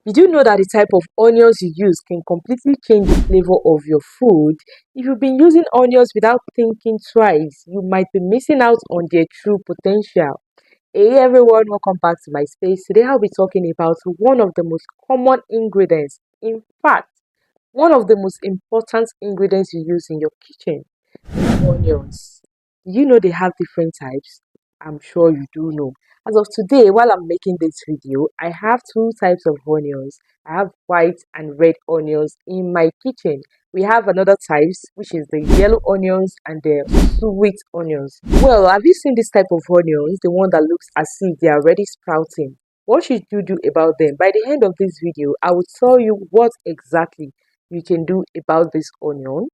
Did you know that the type of onions you use can completely change the flavor of your food? If you've been using onions without thinking twice, you might be missing out on their true potential. Hey everyone, welcome back to my space. Today I'll be talking about one of the most common ingredients. In fact, one of the most important ingredients you use in your kitchen, onions. Do you know they have different types? I'm sure you do know. As of today, while I'm making this video, I have two types of onions. I have white and red onions in my kitchen. We have another types, which is the yellow onions and the sweet onions. Well, have you seen this type of onions? The one that looks as if they are already sprouting. What should you do about them? By the end of this video, I will tell you what exactly you can do about this onion.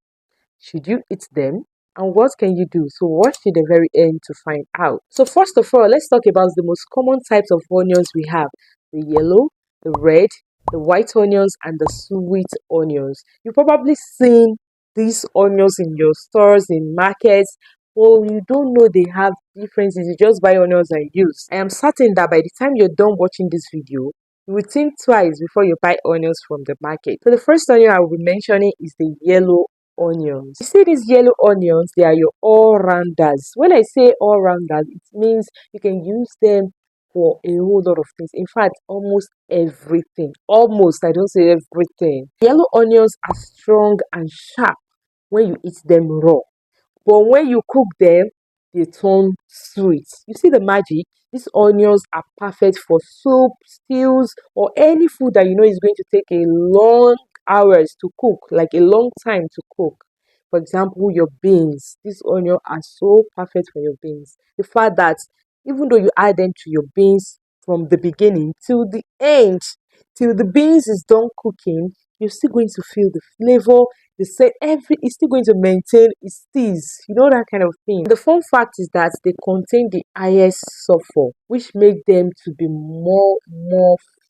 Should you eat them? And what can you do? So watch to the very end to find out. So first of all, let's talk about the most common types of onions we have. The yellow, the red, the white onions, and the sweet onions. You've probably seen these onions in your stores, in markets. Well, you don't know they have differences. You just buy onions and use. I am certain that by the time you're done watching this video, you will think twice before you buy onions from the market. So the first onion I will be mentioning is the yellow onions. You see these yellow onions, they are your all-rounders. When I say all-rounders, it means you can use them for a whole lot of things. In fact, almost everything. Almost, I don't say everything. Yellow onions are strong and sharp when you eat them raw. But when you cook them, they turn sweet. You see the magic? These onions are perfect for soup, stews, or any food that you know is going to take a long hours to cook, like a long time to cook. For example, your beans. These onions are so perfect for your beans. The fact that even though you add them to your beans from the beginning till the end, till the beans is done cooking, you're still going to feel the flavor. They say it's still going to maintain its taste, you know, that kind of thing. The fun fact is that they contain the highest sulfur, which make them to be more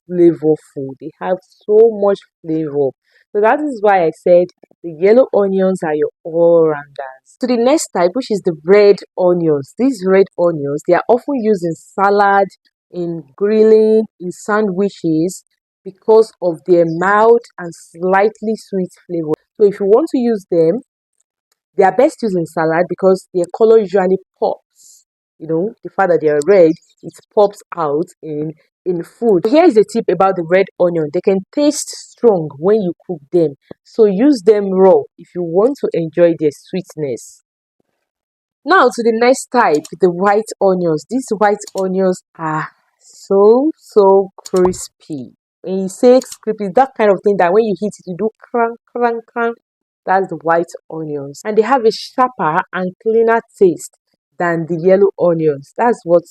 flavorful. They have so much flavor. So that is why I said the yellow onions are your all-rounders. So the next type, which is the red onions. These red onions, they are often used in salad, in grilling, in sandwiches, because of their mild and slightly sweet flavor. So if you want to use them, they are best used in salad because their color usually pops. You know, the fact that they are red, it pops out in food. Here is a tip about the red onion. They can taste strong when you cook them. So use them raw if you want to enjoy their sweetness. Now to the next type, the white onions. These white onions are so crispy. When you say crispy, that kind of thing that when you hit it, you do crunch, crunch, crunch. That's the white onions. And they have a sharper and cleaner taste than the yellow onions. That's what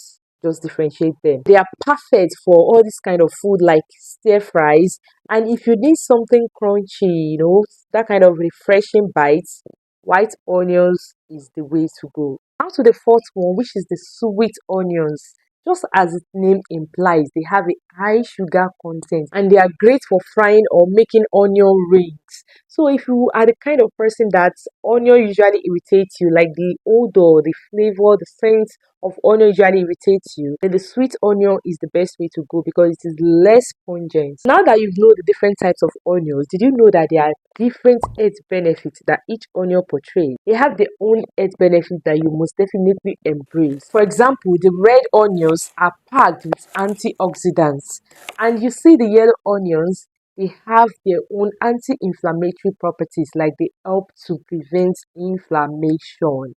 just differentiates them. They are perfect for all this kind of food like stir fries. And if you need something crunchy, you know, that kind of refreshing bites, white onions is the way to go. Now to the fourth one, which is the sweet onions. Just as its name implies, they have a high sugar content and they are great for frying or making onion rings. So if you are the kind of person that onion usually irritates you, like the odor, the flavor, the scent of onion usually irritates you, then the sweet onion is the best way to go because it is less pungent. Now that you know the different types of onions, did you know that there are different health benefits that each onion portrays? They have their own health benefits that you must definitely embrace. For example, the red onions are packed with antioxidants, and you see the yellow onions, they have their own anti-inflammatory properties, like they help to prevent inflammation.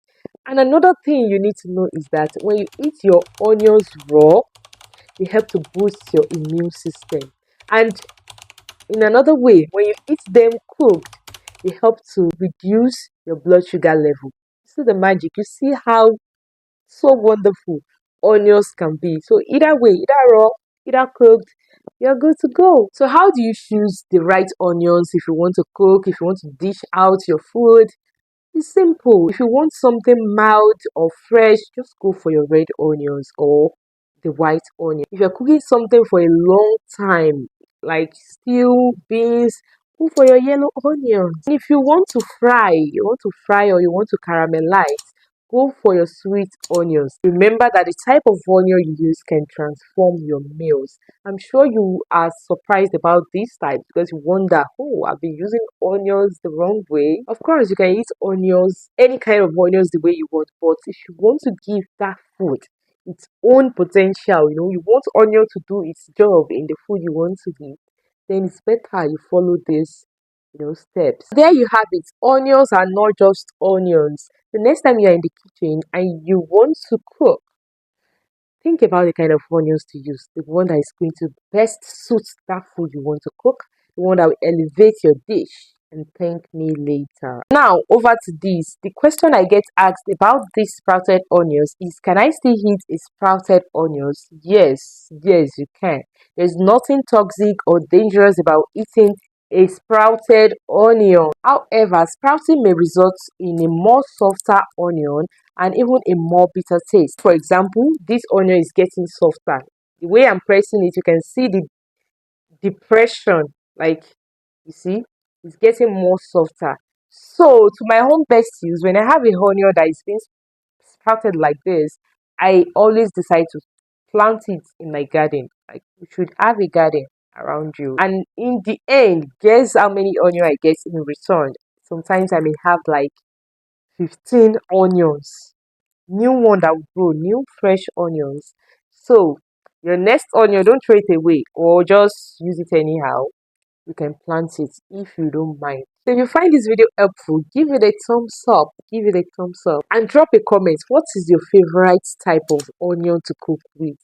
And another thing you need to know is that when you eat your onions raw, they help to boost your immune system. And in another way, when you eat them cooked, they help to reduce your blood sugar level. See the magic. You see how so wonderful onions can be. So either way, either raw, either cooked, you're good to go. So how do you choose the right onions if you want to cook, if you want to dish out your food? It's simple. If you want something mild or fresh, just go for your red onions or the white onion. If you're cooking something for a long time, like stew, beans, go for your yellow onions. And if you want to fry or you want to caramelize, go for your sweet onions. Remember that the type of onion you use can transform your meals. I'm sure you are surprised about this type because you wonder, oh, I've been using onions the wrong way. Of course, you can eat onions, any kind of onions the way you want, but if you want to give that food its own potential, you want onion to do its job in the food you want to eat, then it's better you follow this steps. There you have it. Onions are not just onions. The next time you're in the kitchen and you want to cook, think about the kind of onions to use. The one that is going to best suit that food you want to cook, the one that will elevate your dish. And thank me later. Now, over to this. The question I get asked about these sprouted onions is, can I still eat a sprouted onions? Yes, you can. There's nothing toxic or dangerous about eating a sprouted onion. However, sprouting may result in a more softer onion and even a more bitter taste. For example, this onion is getting softer. The way I'm pressing it, you can see the depression, like, you see, it's getting more softer. So, to my own best use, when I have a onion that is being sprouted like this, I always decide to plant it in my garden. Like, you should have a garden around you. And in the end, guess how many onion I get in return? Sometimes I may have like 15 onions, new one that will grow, new fresh onions. So your next onion, don't throw it away or just use it anyhow. You can plant it if you don't mind. So if you find this video helpful, give it a thumbs up, and drop a comment. What is your favorite type of onion to cook with?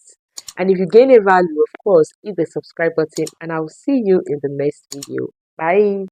And if you gain a value, of course, hit the subscribe button, and I'll see you in the next video. Bye.